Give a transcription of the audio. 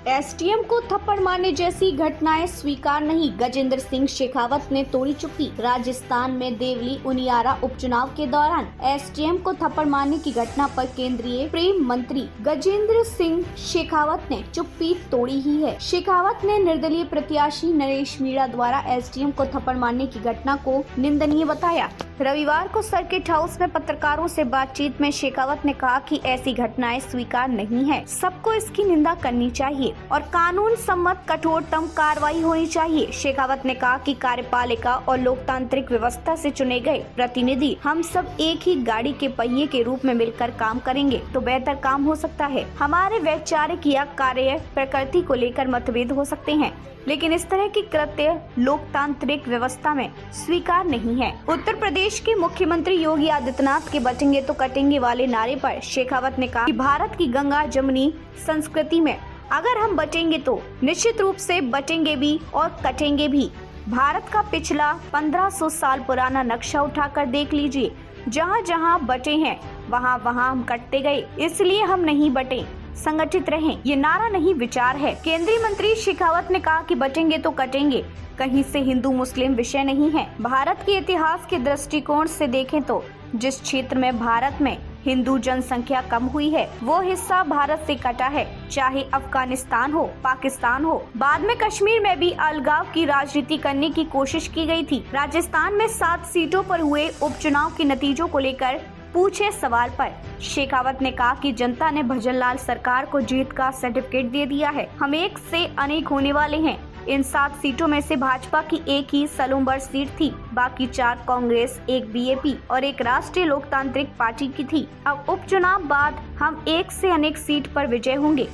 SDM को थप्पड़ मारने जैसी घटनाएं स्वीकार नहीं। गजेंद्र सिंह शेखावत ने तोड़ी चुप्पी। राजस्थान में देवली उनियारा उपचुनाव के दौरान एसडीएम को थप्पड़ मारने की घटना पर केंद्रीय प्रेम मंत्री गजेंद्र सिंह शेखावत ने चुप्पी तोड़ी ही है। शेखावत ने निर्दलीय प्रत्याशी नरेश मीणा द्वारा एसडीएम को थप्पड़ मारने की घटना को निंदनीय बताया। रविवार को सर्किट हाउस में पत्रकारों से बातचीत में शेखावत ने कहा कि ऐसी घटनाएं स्वीकार नहीं है। सबको इसकी निंदा करनी चाहिए और कानून सम्मत कठोरतम कार्रवाई होनी चाहिए। शेखावत ने कहा कि कार्यपालिका और लोकतांत्रिक व्यवस्था से चुने गए प्रतिनिधि हम सब एक ही गाड़ी के पहिए के रूप में मिलकर काम करेंगे तो बेहतर काम हो सकता है। हमारे वैचारिक या कार्य प्रकृति को लेकर मतभेद हो सकते हैं, लेकिन इस तरह की कृत्य लोकतांत्रिक व्यवस्था में स्वीकार नहीं है। उत्तर प्रदेश के मुख्यमंत्री योगी आदित्यनाथ के बचेंगे तो कटेंगे वाले नारे पर शेखावत ने कहा कि भारत की गंगा जमुनी संस्कृति में अगर हम बचेंगे तो निश्चित रूप से बचेंगे भी और कटेंगे भी। भारत का पिछला 1500 साल पुराना नक्शा उठाकर देख लीजिए, जहाँ जहाँ बचे हैं वहाँ वहाँ हम कटते गए, इसलिए हम नहीं बटे, संगठित रहें। ये नारा नहीं विचार है। केंद्रीय मंत्री शेखावत ने कहा कि बचेंगे तो कटेंगे कहीं से हिंदू मुस्लिम विषय नहीं है। भारत के इतिहास के दृष्टिकोण से देखें तो जिस क्षेत्र में भारत में हिंदू जनसंख्या कम हुई है वो हिस्सा भारत से कटा है, चाहे अफगानिस्तान हो, पाकिस्तान हो। बाद में कश्मीर में भी अलगाव की राजनीति करने की कोशिश की गई थी। राजस्थान में 7 सीटों पर हुए उपचुनाव के नतीजों को लेकर पूछे सवाल पर शेखावत ने कहा कि जनता ने भजनलाल सरकार को जीत का सर्टिफिकेट दे दिया है। हम एक से अनेक होने वाले हैं। इन 7 सीटों में से भाजपा की एक ही सलूम्बर सीट थी, बाकी 4 कांग्रेस, एक बीएपी और एक राष्ट्रीय लोकतांत्रिक पार्टी की थी। अब उपचुनाव बाद हम एक से अनेक सीट पर विजय होंगे।